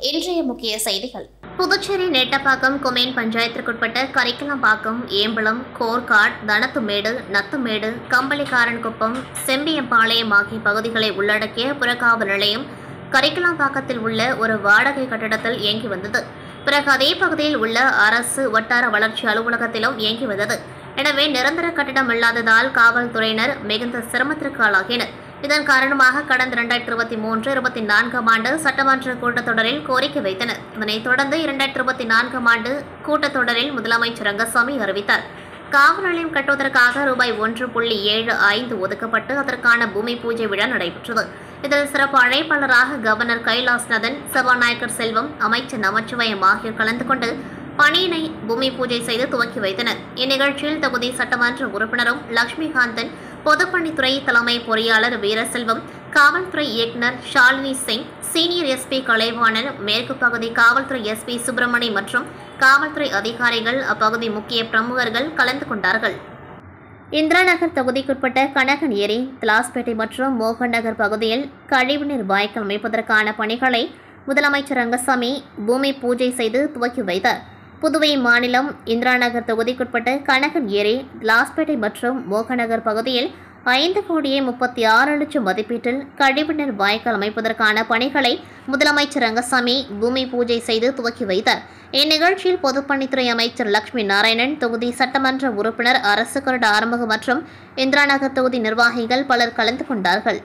இன்றைய முக்கிய செய்திகள். புதுச்சேரி நெட்டப்பாக்கம் கொம்யூன் பஞ்சாயத்திற்குட்பட்ட கரிக்கலாம்பாக்கம், ஏம்பலம், கோர்காட், தனத்துமேடு, நத்துமேடு, கம்பளிக்காரன்குப்பம், செம்பியம்பாளையம் ஆகிய பகுதிகளை உள்ளடக்கிய புறக்காவல் நிலையம் கரிக்கலாம்பாக்கத்தில் உள்ள ஒரு வாடகை கட்டடத்தில் இயங்கி வந்தது. பிறகு அதே பகுதியில் உள்ள அரசு வட்டார வளர்ச்சி அலுவலகத்திலும் இயங்கி வந்தது. எனவே நிரந்தர கட்டிடம் இல்லாததால் காவல்துறையினர் மிகுந்த சிரமத்திற்கு ஆளாகினர். இதன் காரணமாக கடந்த 2023-24 ஆண்டு சட்டமன்ற கூட்டத்தொடரில் கோரிக்கை வைத்தனர். இதனைத் தொடர்ந்து 2024 ஆண்டு கூட்டத்தொடரில் முதலமைச்சர் ரங்கசாமி அறிவித்தார். காவல் நிலையம் கட்டுவதற்காக ரூபாய் 1.75 ஒதுக்கப்பட்டு அதற்கான பூமி பூஜை விழா நடைபெற்றது. இதில் சிறப்பு அழைப்பாளராக கவர்னர் கைலாஸ்நாதன், சபாநாயகர் செல்வம், அமைச்சர் நமச்சிவாயம் ஆகியோர் கலந்து கொண்டு பணியினை பூமி பூஜை செய்து துவக்கி வைத்தனர். இந்நிகழ்ச்சியில் தொகுதி சட்டமன்ற உறுப்பினரும் லட்சுமிகாந்தன், பொதுப்பணித்துறை தலைமை பொறியாளர் வீரசெல்வம், காவல்துறை இயக்குநர் ஷாலினி சிங், சீனியர் எஸ்பி கலைவாணர், மேற்கு பகுதி காவல்துறை எஸ்பி சுப்பிரமணி மற்றும் காவல்துறை அதிகாரிகள், அப்பகுதி முக்கிய பிரமுகர்கள் கலந்து கொண்டார்கள். இந்திரா நகர் தொகுதிக்குட்பட்ட கனகன் ஏரி, திலாஸ்பேட்டை மற்றும் மோகன் நகர் பகுதியில் கழிவுநீர் வாய்க்கால் அமைப்பதற்கான பணிகளை முதலமைச்சர் ரங்கசாமி பூமி பூஜை செய்து துவக்கி வைத்தார். புதுவை மாநிலம் இந்திரா நகர் தொகுதிக்குட்பட்ட கனகன் ஏரி, திலாஸ்பேட்டை மற்றும் மோகநகர் பகுதியில் 5,36,00,000 மதிப்பீட்டில் கழிவுநீர் வாய்க்கால் அமைப்பதற்கான பணிகளை முதலமைச்சர் ரங்கசாமி பூமி பூஜை செய்து துவக்கி வைத்தார். இந்நிகழ்ச்சியில் பொதுப்பணித்துறை அமைச்சர் லட்சுமி நாராயணன், தொகுதி சட்டமன்ற உறுப்பினர் அரசு கருட ஆறுமுகம் மற்றும் இந்திரா நகர் தொகுதி நிர்வாகிகள் பலர் கலந்து கொண்டார்கள்.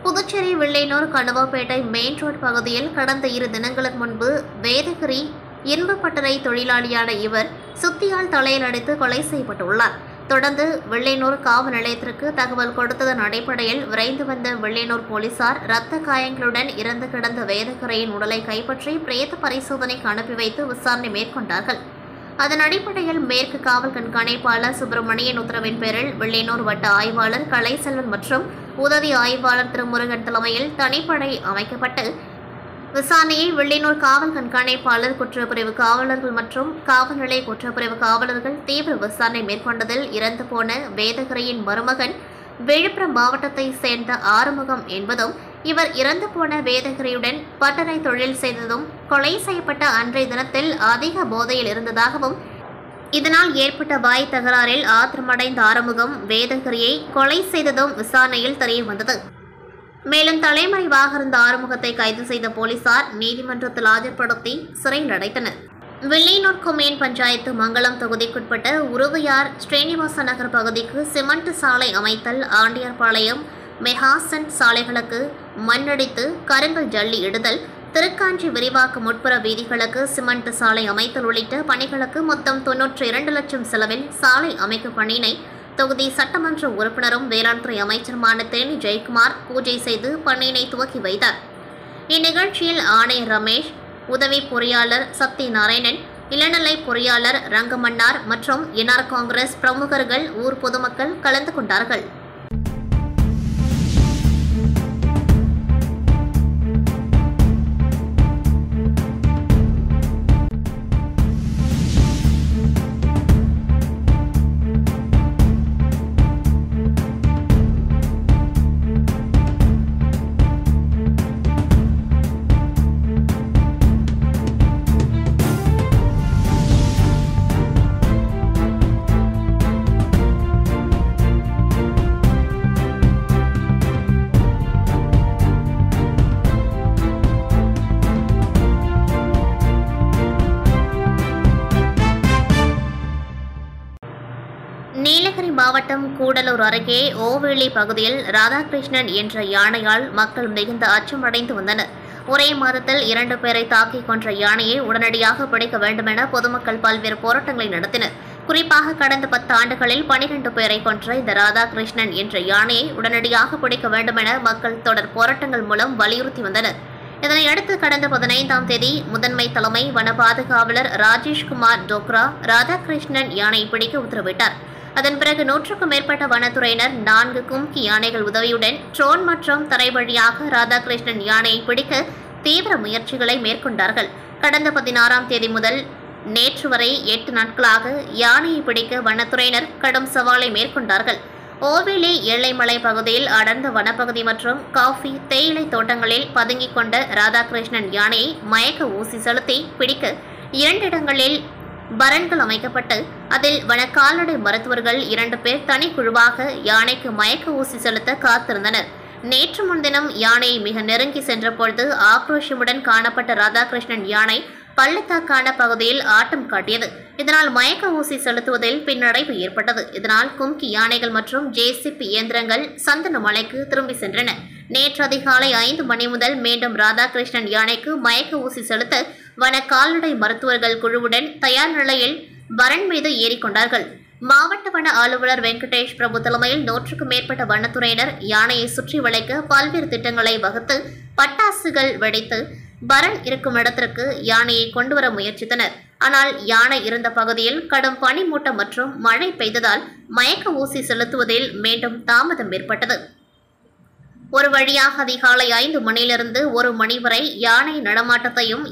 புதுச்சேரி வில்லையனூர் கணுவாப்பேட்டை மெயின் ரோடு பகுதியில் கடந்த 2 தினங்களுக்கு முன்பு வேதகிரி இன்பப்பட்டறை தொழிலாளியான இவர் சுத்தியால் தலையில் அடித்து கொலை செய்யப்பட்டுள்ளார். தொடர்ந்து வில்லையனூர் காவல் நிலையத்திற்கு தகவல் கொடுத்ததன் அடிப்படையில் விரைந்து வந்த வில்லையனூர் போலீசார் இரத்த காயங்களுடன் இறந்து கிடந்த வேதகிரியின் உடலை கைப்பற்றி பிரேத பரிசோதனைக்கு அனுப்பி வைத்து விசாரணை மேற்கொண்டார்கள். அதன் அடிப்படையில் மேற்கு காவல் கண்காணிப்பாளர் சுப்பிரமணியன் உத்தரவின் பேரில் வில்லையனூர் வட்ட ஆய்வாளர் கலைசெல்வன் மற்றும் உதவி ஆய்வாளர் திருமுருகன் தலைமையில் தனிப்படை அமைக்கப்பட்டு விசாரணையை வில்லையனூர் காவல் கண்காணிப்பாளர், குற்றப்பிரிவு காவலர்கள் மற்றும் காவல் நிலைய குற்றப்பிரிவு காவலர்கள் தீவிர விசாரணை மேற்கொண்டதில் இறந்து போன வேதகிரியின் மருமகன் விழுப்புரம் மாவட்டத்தை சேர்ந்த ஆறுமுகம் என்பதும், இவர் இறந்து போன வேதகிரியுடன் பட்டறை தொழில் செய்ததும், கொலை செய்யப்பட்ட அன்றைய தினத்தில் அதிக போதையில் இருந்ததாகவும், இதனால் ஏற்பட்ட வாய் தகராறில் ஆத்திரமடைந்த ஆறுமுகம் வேதகிரியை கொலை செய்ததும் விசாரணையில் தெரியவந்தது. மேலும் தலைமறைவாக இருந்த ஆறுமுகத்தை கைது செய்த போலீசார் நீதிமன்றத்தில் ஆஜர்படுத்தி சிறையில் அடைத்தனர். வில்லையனூர் கொம்யூன் பஞ்சாயத்து மங்களம் தொகுதிக்குட்பட்ட உருவையார் ஸ்ரீனிவாச நகர் பகுதிக்கு சிமெண்ட் சாலை அமைத்தல், ஆண்டியார்பாளையம் மெஹாசன் சாலைகளுக்கு மண்ணடித்து கருங்கல் ஜல்லி இடுதல், திருக்காஞ்சி விரிவாக்க முட்புற வீதிகளுக்கு சிமெண்ட் சாலை அமைத்தல் உள்ளிட்ட பணிகளுக்கு மொத்தம் 92 லட்சம் செலவில் சாலை அமைக்கும் பணியினை தொகுதி சட்டமன்ற உறுப்பினரும் வேளாண் துறை அமைச்சருமான தேனி ஜெயக்குமார் பூஜை செய்து பணியினை துவக்கி வைத்தார். இந்நிகழ்ச்சியில் ஆணையர் ரமேஷ், உதவி பொறியாளர் சத்யநாராயணன், இளநிலை பொறியாளர் ரங்கமன்னார் மற்றும் என்ஆர் காங்கிரஸ் பிரமுகர்கள், ஊர் பொதுமக்கள் கலந்து கொண்டார்கள். நீலகிரி மாவட்டம் கூடலூர் அருகே ஓவேலி பகுதியில் ராதாகிருஷ்ணன் என்ற யானையால் மக்கள் மிகுந்த அச்சமடைந்து வந்தனர். ஒரே மாதத்தில் 2 பேரை தாக்கிக் கொன்ற யானையை உடனடியாக பிடிக்க வேண்டுமென பொதுமக்கள் பல்வேறு போராட்டங்களை நடத்தினர். குறிப்பாக கடந்த 10 ஆண்டுகளில் 12 பேரை கொன்ற இந்த ராதாகிருஷ்ணன் என்ற யானையை உடனடியாக பிடிக்க வேண்டும் என மக்கள் தொடர் போராட்டங்கள் மூலம் வலியுறுத்தி வந்தனர். இதனையடுத்து கடந்த 15ஆம் தேதி முதன்மை தலைமை வன பாதுகாவலர் ராஜேஷ்குமார் டோக்ரா ராதாகிருஷ்ணன் யானையை பிடிக்க உத்தரவிட்டார். அதன் பிறகு 100க்கும் மேற்பட்ட வனத்துறையினர் 4 கும்கி யானைகள் உதவியுடன் ட்ரோன் மற்றும் தரை வழியாக ராதாகிருஷ்ணன் யானையை பிடிக்க தீவிர முயற்சிகளை மேற்கொண்டார்கள். கடந்த 16ஆம் தேதி முதல் நேற்று வரை 8 நாட்களாக யானையை பிடிக்க வனத்துறையினர் கடும் சவாலை மேற்கொண்டார்கள். ஓவேலி ஏழைமலை பகுதியில் அடர்ந்த வனப்பகுதி மற்றும் காஃபி தேயிலை தோட்டங்களில் பதுங்கிக் கொண்ட ராதாகிருஷ்ணன் யானையை மயக்க ஊசி செலுத்தி பிடிக்க 2 இடங்களில் பரன்கள் அமைக்கப்பட்டு அதில் வன கால்நடை மருத்துவர்கள் 2 பேர் தனிக்குழுவாக யானைக்கு மயக்க ஊசி செலுத்த காத்திருந்தனர். நேற்று முன்தினம் யானையை மிக நெருங்கி சென்றபொழுது ஆக்ரோஷமுடன் காணப்பட்ட ராதாகிருஷ்ணன் யானை பள்ளத்தாக்கான பகுதியில் ஆட்டம் காட்டியது. இதனால் மயக்க ஊசி செலுத்துவதில் பின்னடைவு ஏற்பட்டது. இதனால் கும்கி யானைகள் மற்றும் ஜேசிபி இயந்திரங்கள் சந்தன மலைக்கு திரும்பி சென்றன. நேற்று அதிகாலை 5 மணி முதல் மீண்டும் ராதாகிருஷ்ணன் யானைக்கு மயக்க ஊசி செலுத்த வன கால்நடை மருத்துவர்கள் குழுவுடன் தயார் நிலையில் பரன் மீது ஏறிக்கொண்டார்கள். மாவட்ட வன அலுவலர் வெங்கடேஷ் பிரபு தலைமையில் 100க்கும் மேற்பட்ட வனத்துறையினர் யானையை சுற்றி வளைக்க பல்வேறு திட்டங்களை வகுத்து பட்டாசுகள் வெடித்து பரன் இருக்கும் இடத்திற்கு யானையை கொண்டுவர முயற்சித்தனர். ஆனால் யானை இருந்த பகுதியில் கடும் பனிமூட்டம் மற்றும் மழை பெய்ததால் மயக்க ஊசி செலுத்துவதில் மீண்டும் தாமதம் ஏற்பட்டது. ஒரு வழியாக அதிகாலை 5 மணியிலிருந்து 1 மணி வரை யானை நடமாட்டத்தையும்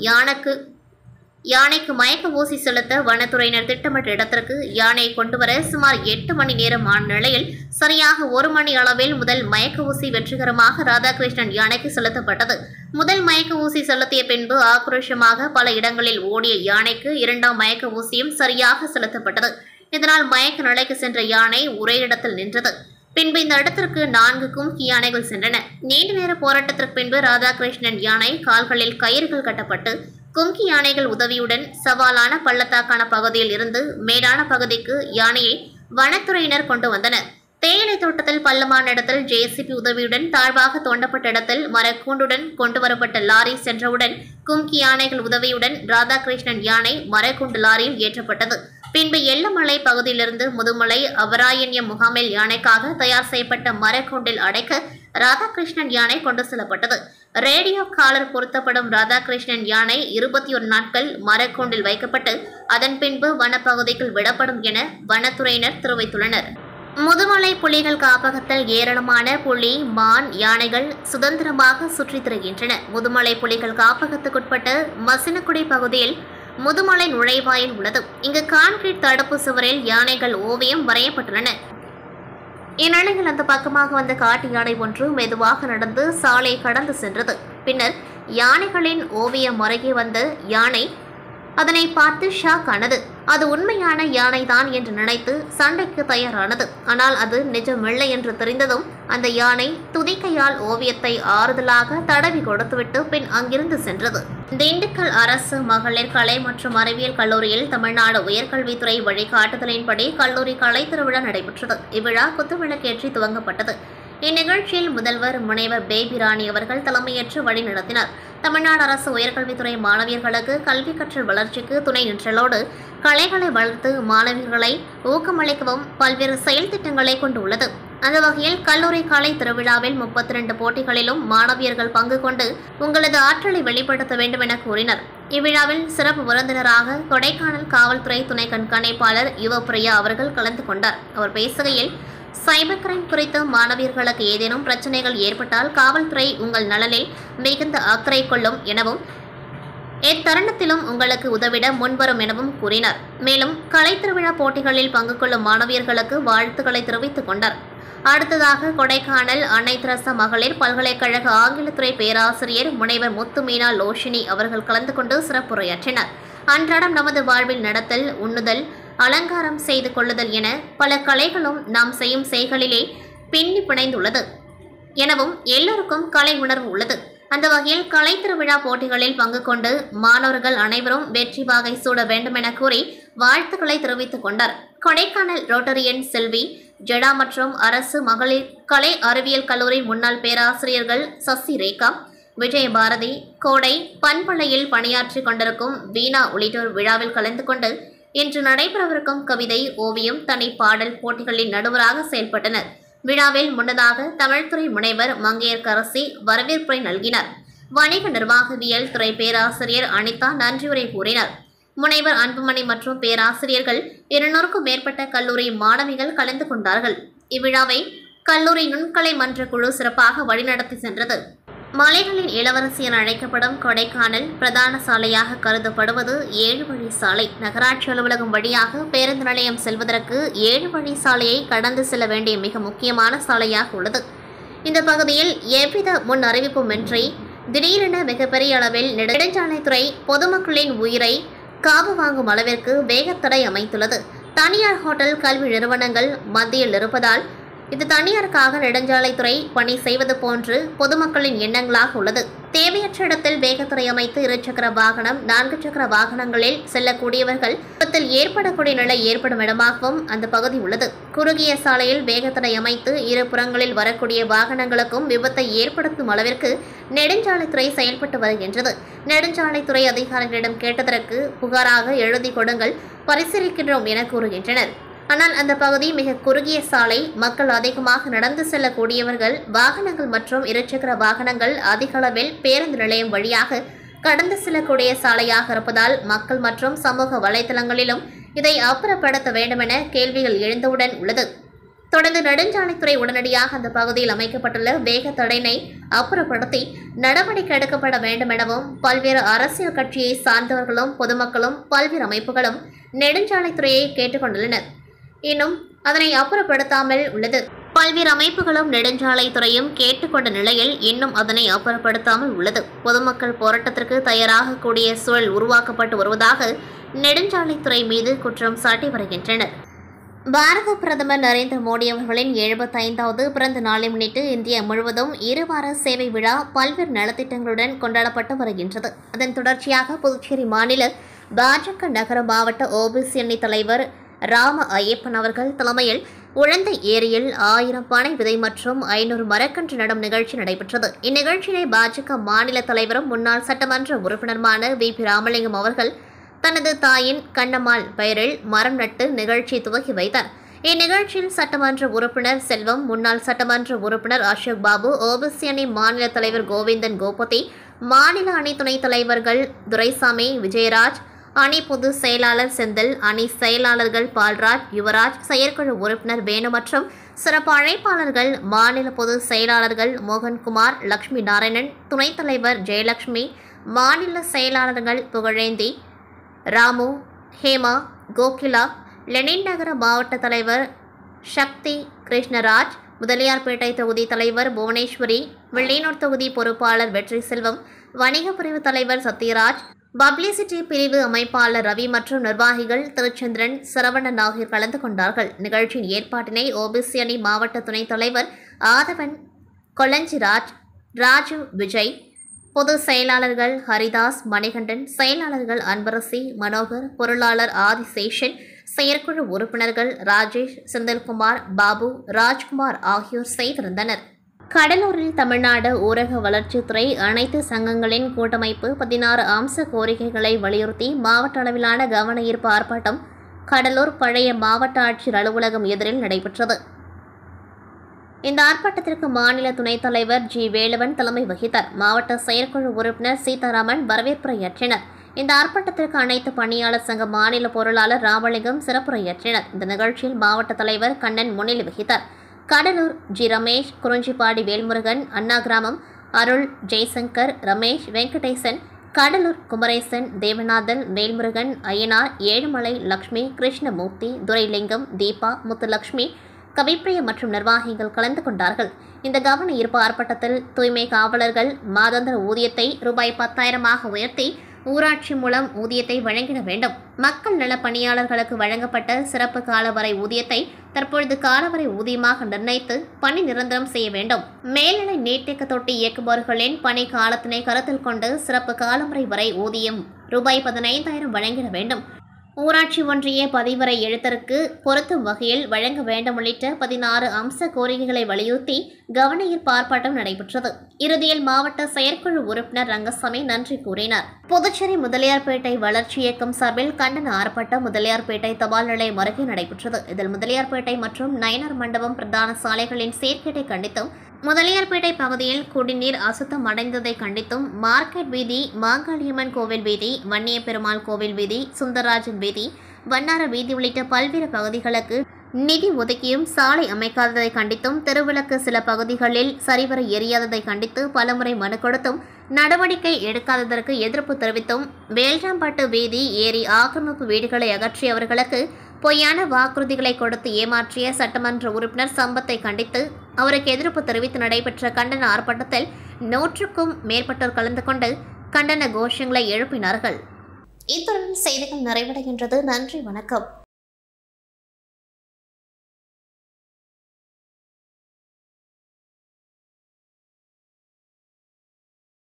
யானைக்கு மயக்க ஊசி செலுத்த வனத்துறையினர் திட்டமிட்ட இடத்திற்கு யானையை கொண்டுவர சுமார் 8 மணி நேரம் ஆன நிலையில் சரியாக 1 மணி அளவில் முதல் மயக்க ஊசி வெற்றிகரமாக ராதாகிருஷ்ணன் யானைக்கு செலுத்தப்பட்டது. முதல் மயக்க ஊசி செலுத்திய பின்பு ஆக்ரோஷமாக பல இடங்களில் ஓடிய யானைக்கு 2ஆம் மயக்க ஊசியும் சரியாக செலுத்தப்பட்டது. இதனால் மயக்க நிலைக்கு சென்ற யானை ஒரே இடத்தில் நின்றது. பின்பு இந்த இடத்திற்கு 4 கும்கி யானைகள் சென்றன. நீண்ட நேர போராட்டத்திற்கு பின்பு ராதாகிருஷ்ணன் யானை கால்களில் கயிறுகள் கட்டப்பட்டு கும்கி யானைகள் உதவியுடன் சவாலான பள்ளத்தாக்கான பகுதியில் இருந்து மேடான பகுதிக்கு யானையை வனத்துறையினர் கொண்டு வந்தனர். தேயிலை தோட்டத்தில் பள்ளமான இடத்தில் ஜேசிபி உதவியுடன் தாழ்வாக தோண்டப்பட்ட இடத்தில் மரக்கூண்டுடன் கொண்டுவரப்பட்ட லாரி சென்றவுடன் கும்கி யானைகள் உதவியுடன் ராதாகிருஷ்ணன் யானை மரக்கூண்டு லாரியில் ஏற்றப்பட்டது. பின்பு எல்லமலை பகுதியிலிருந்து முதுமலை அபராயண்யம் முகாமில் யானைக்காக தயார் செய்யப்பட்ட மரக்கூண்டில் அடைக்க ராதாகிருஷ்ணன் யானை கொண்டு செல்லப்பட்டது. ரேடியோ காலர் பொருத்தப்படும் ராதாகிருஷ்ணன் யானை 21 நாட்கள் மரக்கூண்டில் வைக்கப்பட்டு அதன் பின்பு வனப்பகுதிக்குள் விடப்படும் என வனத்துறையினர் தெரிவித்துள்ளனர். முதுமலை புலிகள் காப்பகத்தில் ஏராளமான புலி, மான், யானைகள் சுதந்திரமாக சுற்றித் திரிகின்றன. முதுமலை புலிகள் காப்பகத்துக்குட்பட்ட மசினக்குடி பகுதியில் முதுமலை நுழைவாயில் உள்ளது. இங்கு கான்கிரீட் தடுப்பு சுவரில் யானைகள் ஓவியம் வரையப்பட்டுள்ளன. இந்நிலையில் அந்த பக்கமாக வந்த காட்டு யானை ஒன்று மெதுவாக நடந்து சாலை கடந்து சென்றது. பின்னர் யானைகளின் ஓவியம் அருகே வந்த யானை அதனை பார்த்து ஷாக் ஆனது. அது உண்மையான யானைதான் என்று நினைத்து சண்டைக்கு தயாரானது. ஆனால் அது நிஜமில்லை என்று தெரிந்ததும் அந்த யானை துதிக்கையால் ஓவியத்தை ஆறுதலாக தடவி கொடுத்துவிட்டு பின் அங்கிருந்து சென்றது. திண்டுக்கல் அரசு மகளிர் கலை மற்றும் அறிவியல் கல்லூரியில் தமிழ்நாடு உயர்கல்வித்துறை வழிகாட்டுதலின்படி கல்லூரி கலை திருவிழா நடைபெற்றது. இவ்விழா குத்துவிளக்கேற்றி துவங்கப்பட்டது. இந்நிகழ்ச்சியில் முதல்வர் முனைவர் பேபி ராணி அவர்கள் தலைமையேற்று வழிநடத்தினார். தமிழ்நாடு அரசு உயர்கல்வித்துறை மாணவியர்களுக்கு கல்வி கற்றல் வளர்ச்சிக்கு துணை நின்றலோடு கலைகளை வளர்த்து மாணவியர்களை ஊக்கமளிக்கவும் பல்வேறு செயல் திட்டங்களை கொண்டுள்ளது. அந்த வகையில் கல்லூரி கலை திருவிழாவில் 32 போட்டிகளிலும் மாணவியர்கள் பங்கு கொண்டு உங்களது ஆற்றலை வெளிப்படுத்த வேண்டும் என கூறினர். இவ்விழாவில் சிறப்பு விருந்தினராக கொடைக்கானல் காவல்துறை துணை கண்காணிப்பாளர் யுவப்பிரியா அவர்கள் கலந்து கொண்டார். அவர் பேசுகையில் சைபர் கிரைம் குறித்து மாணவியர்களுக்கு ஏதேனும் பிரச்சனைகள் ஏற்பட்டால் காவல்துறை உங்கள் நலனில் மிகுந்த அக்கறை கொள்ளும் எனவும் எத்தருணத்திலும் உங்களுக்கு உதவிட முன்வரும் எனவும் கூறினார். மேலும் கலை திருவிழா போட்டிகளில் பங்கு கொள்ளும் மாணவியர்களுக்கு வாழ்த்துக்களை தெரிவித்துக் கொண்டார். அடுத்ததாக கொடைக்கானல் அன்னை தெரசா மகளிர் பல்கலைக்கழக ஆங்கிலத்துறை பேராசிரியர் முனைவர் முத்துமீனா லோஷினி அவர்கள் கலந்து கொண்டு சிறப்புரையாற்றினார். அன்றாடம் நமது வாழ்வில் நடத்தல், உண்ணுதல், அலங்காரம் செய்து கொள்ளுதல் என பல கலைகளும் நாம் செய்யும் செயல்களிலே பின்னி பிணைந்துள்ளது எனவும் எல்லோருக்கும் கலை உணர்வு உள்ளது. அந்த வகையில் கலை திருவிழா போட்டிகளில் பங்கு கொண்டு மாணவர்கள் அனைவரும் வெற்றி வாகை சூட வேண்டும் என கூறி வாழ்த்துக்களை தெரிவித்துக் கொண்டார். கொடைக்கானல் ரோட்டரியன் செல்வி ஜெடா மற்றும் அரசு மகளிர் கலை அறிவியல் கல்லூரி முன்னாள் பேராசிரியர்கள் சசி ரேகா, விஜயபாரதி, கோடை, பண்பலையில் பணியாற்றி கொண்டிருக்கும் வீணா உள்ளிட்டோர் விழாவில் கலந்து கொண்டு இன்று நடைபெறவிருக்கும் கவிதை, ஓவியம், தனி பாடல் போட்டிகளின் நடுவராக செயல்பட்டனர். விழாவில் முன்னதாக தமிழ்துறை முனைவர் மங்கையர்க்கரசி வரவேற்புரை நல்கினார். வணிக நிர்வாகவியல் துறை பேராசிரியர் அனிதா நன்றியுரை கூறினார். முனைவர் அன்புமணி மற்றும் பேராசிரியர்கள் 200க்கும் மேற்பட்ட கல்லூரி மாணவிகள் கலந்து கொண்டார்கள். இவ்விழாவை கல்லூரி நுண்கலை மன்ற குழு சிறப்பாக வழிநடத்தி சென்றது. மலைகளின் இளவரசி என அழைக்கப்படும் கொடைக்கானல் பிரதான சாலையாக கருதப்படுவது 7 வழி சாலை. நகராட்சி அலுவலகம் வழியாக பேருந்து நிலையம் செல்வதற்கு 7 வழி சாலையை கடந்து செல்ல வேண்டிய மிக முக்கியமான சாலையாக உள்ளது. இந்த பகுதியில் எவ்வித முன் அறிவிப்புமின்றி திடீரென மிகப்பெரிய அளவில் நெடுஞ்சாலைத்துறை பொதுமக்களின் உயிரை காவு வாங்கும் அளவிற்கு வேகத்தடை அமைத்துள்ளது. தனியார் ஹோட்டல், கல்வி நிறுவனங்கள் மத்தியில் இருப்பதால் இது தனியாருக்காக நெடுஞ்சாலைத்துறை பணி செய்வது போன்று பொதுமக்களின் எண்ணங்களாக உள்ளது. தேவையற்ற இடத்தில் வேகத்தடை அமைத்து 2 சக்கர வாகனம், 4 சக்கர வாகனங்களில் செல்லக்கூடியவர்கள் விபத்தில் ஏற்படக்கூடிய நிலை ஏற்படும் இடமாகவும் அந்த பகுதி உள்ளது. குறுகிய சாலையில் வேகத்தடை அமைத்து இரு புறங்களில் வரக்கூடிய வாகனங்களுக்கும் விபத்தை ஏற்படுத்தும் அளவிற்கு நெடுஞ்சாலைத்துறை செயல்பட்டு வருகின்றது. நெடுஞ்சாலைத்துறை அதிகாரிகளிடம் கேட்டதற்கு புகாராக எழுதி கொடுங்கள், பரிசீலிக்கின்றோம் என கூறுகின்றனர். ஆனால் அந்த பகுதி மிக குறுகிய சாலை, மக்கள் அதிகமாக நடந்து செல்லக்கூடியவர்கள், வாகனங்கள் மற்றும் 2 சக்கர வாகனங்கள் அதிக அளவில் பேருந்து நிலையம் வழியாக கடந்து செல்லக்கூடிய சாலையாக இருப்பதால் மக்கள் மற்றும் சமூக வலைதளங்களிலும் இதை அப்புறப்படுத்த வேண்டுமென கேள்விகள் எழுந்தவுடன் உள்ளது. தொடர்ந்து நெடுஞ்சாலைத்துறை உடனடியாக அந்த பகுதியில் அமைக்கப்பட்டுள்ள வேக தடையினை அப்புறப்படுத்தி நடவடிக்கை எடுக்கப்பட வேண்டும் எனவும் பல்வேறு அரசியல் கட்சியை சார்ந்தவர்களும் பொதுமக்களும் பல்வேறு அமைப்புகளும் நெடுஞ்சாலைத்துறையை கேட்டுக்கொண்டுள்ளனர். இன்னும் அதனை அப்புறப்படுத்தாமல் உள்ளது. பல்வேறு அமைப்புகளும் நெடுஞ்சாலைத்துறையும் கேட்டுக்கொண்ட நிலையில் இன்னும் அதனை அப்புறப்படுத்தாமல் உள்ளது. பொதுமக்கள் போராட்டத்திற்கு தயாராக கூடிய சூழல் உருவாக்கப்பட்டு வருவதாக நெடுஞ்சாலைத்துறை மீது குற்றம் சாட்டி வருகின்றனர். பாரத பிரதமர் நரேந்திர மோடி அவர்களின் 75வது பிறந்த நாளை முன்னிட்டு இந்தியா முழுவதும் 2 வார சேவை விழா பல்வேறு நலத்திட்டங்களுடன் கொண்டாடப்பட்டு வருகின்றது. அதன் தொடர்ச்சியாக புதுச்சேரி மாநில பாஜக நகர மாவட்ட ஓபிசி அணி தலைவர் ராம ஐயப்பன் அவர்கள் தலைமையில் உழந்தை ஏரியில் 1000 பனை விதை மற்றும் 500 மரக்கன்று நடும் நிகழ்ச்சி நடைபெற்றது. இந்நிகழ்ச்சியை பாஜக மாநில தலைவரும் முன்னாள் சட்டமன்ற உறுப்பினருமான VP ராமலிங்கம் அவர்கள் தனது தாயின் கண்ணம்மாள் பெயரில் மரம் நட்டு நிகழ்ச்சியை துவக்கி வைத்தார். இந்நிகழ்ச்சியில் சட்டமன்ற உறுப்பினர் செல்வம், முன்னாள் சட்டமன்ற உறுப்பினர் அசோக் பாபு, ஓபிசி அணி மாநில தலைவர் கோவிந்தன் கோபதி, மாநில அணி துணைத் தலைவர்கள் துரைசாமி, விஜயராஜ், அணி பொதுச் செயலாளர் செந்தில், அணி செயலாளர்கள் பால்ராஜ், யுவராஜ், செயற்குழு உறுப்பினர் வேணு மற்றும் சிறப்பு அழைப்பாளர்கள் மாநில பொதுச் செயலாளர்கள் மோகன்குமார், லட்சுமி நாராயணன், துணைத் தலைவர் ஜெயலட்சுமி, மாநில செயலாளர்கள் புகழேந்தி, ராமு, ஹேமா, கோகிலா, லெனின் நகர மாவட்ட தலைவர் சக்தி கிருஷ்ணராஜ், முதலியார்பேட்டை தொகுதி தலைவர் புவனேஸ்வரி, வில்லியனூர் தொகுதி பொறுப்பாளர் வெற்றி செல்வம், வணிக பிரிவு தலைவர் சத்யராஜ், பப்ளிசிட்டி பிரிவு அமைப்பாளர் ரவி மற்றும் நிர்வாகிகள் திருச்சந்திரன், சரவணன் ஆகியோர் கலந்து கொண்டார்கள். நிகழ்ச்சியின் ஏற்பாட்டினை ஓபிசி அணி மாவட்ட துணைத் தலைவர் ஆதவன், கொளஞ்சிராஜ், ராஜு, விஜய், பொதுச் செயலாளர்கள் ஹரிதாஸ், மணிகண்டன், செயலாளர்கள் அன்பரசி, மனோகர், பொருளாளர் ஆதிசேஷன், செயற்குழு உறுப்பினர்கள் ராஜேஷ், செந்தில்குமார், பாபு, ராஜ்குமார் ஆகியோர் செய்திருந்தனர். கடலூரில் தமிழ்நாடு ஊரக வளர்ச்சித்துறை அனைத்து சங்கங்களின் கூட்டமைப்பு 16 அம்ச கோரிக்கைகளை வலியுறுத்தி மாவட்ட அளவிலான கவன ஈர்ப்பு ஆர்ப்பாட்டம் கடலூர் பழைய மாவட்ட ஆட்சியர் அலுவலகம் எதிரில் நடைபெற்றது. இந்த ஆர்ப்பாட்டத்திற்கு மாநில துணைத் தலைவர் ஜி வேலுவன் தலைமை வகித்தார். மாவட்ட செயற்குழு உறுப்பினர் சீதாராமன் வரவேற்புரையாற்றினர். இந்த ஆர்ப்பாட்டத்திற்கு அனைத்து பணியாளர் சங்க மாநில பொருளாளர் ராமலிங்கம் சிறப்புரையாற்றினர். இந்த நிகழ்ச்சியில் மாவட்ட தலைவர் கண்ணன் முன்னிலை வகித்தார். கடலூர் ஜி ரமேஷ், குறிஞ்சிப்பாடி வேல்முருகன், அண்ணா கிராமம் அருள், ஜெய்சங்கர், ரமேஷ், வெங்கடேசன், கடலூர் குமரேசன், தேவநாதன், வேல்முருகன், அய்யனார், ஏழுமலை, லட்சுமி, கிருஷ்ணமூர்த்தி, துரைலிங்கம், தீபா, முத்துலட்சுமி, கவிப்பிரிய மற்றும் நிர்வாகிகள் கலந்து கொண்டார்கள். இந்த கவன ஈர்ப்பு ஆர்ப்பாட்டத்தில் தூய்மை காவலர்கள் மாதாந்திர ஊதியத்தை ரூபாய் 10,000 உயர்த்தி ஊராட்சி மூலம் ஊதியத்தை வழங்கிட வேண்டும். மக்கள் நல பணியாளர்களுக்கு வழங்கப்பட்ட சிறப்பு காலவரை ஊதியத்தை தற்பொழுது காலவரை ஊதியமாக நிர்ணயித்து பணி நிரந்தரம் செய்ய வேண்டும். மேல்நிலை நீர்த்தேக்க தொட்டி இயக்குபவர்களின் பணி காலத்தினை கருத்தில் கொண்டு சிறப்பு காலமுறை வரை ஊதியம் ரூபாய் 15,000 வழங்கிட வேண்டும். ஊராட்சி ஒன்றிய பதிவறை எழுத்தருக்கு பொருத்தும் வகையில் வழங்க வேண்டும் உள்ளிட்ட 16 அம்ச கோரிக்கைகளை வலியுறுத்தி கவனஈர்ப்பு ஆர்ப்பாட்டம் நடைபெற்றது. இறுதியில் மாவட்ட செயற்குழு உறுப்பினர் ரங்கசாமி நன்றி கூறினார். புதுச்சேரி முதலியார்பேட்டை வளர்ச்சி இயக்கம் சார்பில் கண்டன ஆர்ப்பாட்டம் முதலியார்பேட்டை தபால் நிலையம் அருகே நடைபெற்றது. இதில் முதலியார்பேட்டை மற்றும் நயினார் மண்டபம் பிரதான சாலைகளின் சீர்கேட்டை கண்டித்தும், முதலியார்பேட்டை பகுதியில் குடிநீர் அசுத்தம் அடைந்ததை கண்டித்தும் மார்க்கெட் வீதி, மாங்காளியம்மன் கோவில் வீதி, வன்னிய பெருமாள் கோவில் வீதி, சுந்தரராஜன் வீதி, வண்ணார வீதி உள்ளிட்ட பல்வேறு பகுதிகளுக்கு நிதி ஒதுக்கியும் சாலை அமைக்காததை கண்டித்தும், தெருவிளக்கு சில பகுதிகளில் சரிவர எரியாததை கண்டித்து பலமுறை மனு கொடுத்தும் நடவடிக்கை எடுக்காததற்கு எதிர்ப்பு தெரிவித்தும், வேல்ராம்பட்டு வீதி ஏரி ஆக்கிரமிப்பு வீடுகளை அகற்றியவர்களுக்கு பொய்யான வாக்குறுதிகளை கொடுத்து ஏமாற்றிய சட்டமன்ற உறுப்பினர் சம்பத்தை கண்டித்து அவருக்கு எதிர்ப்பு தெரிவித்து நடைபெற்ற கண்டன ஆர்ப்பாட்டத்தில் 100க்கும் மேற்பட்டோர் கலந்து கொண்டு கண்டன கோஷங்களை எழுப்பினார்கள். இத்துடன் செய்திகள் நிறைவடைகின்றது. நன்றி, வணக்கம்.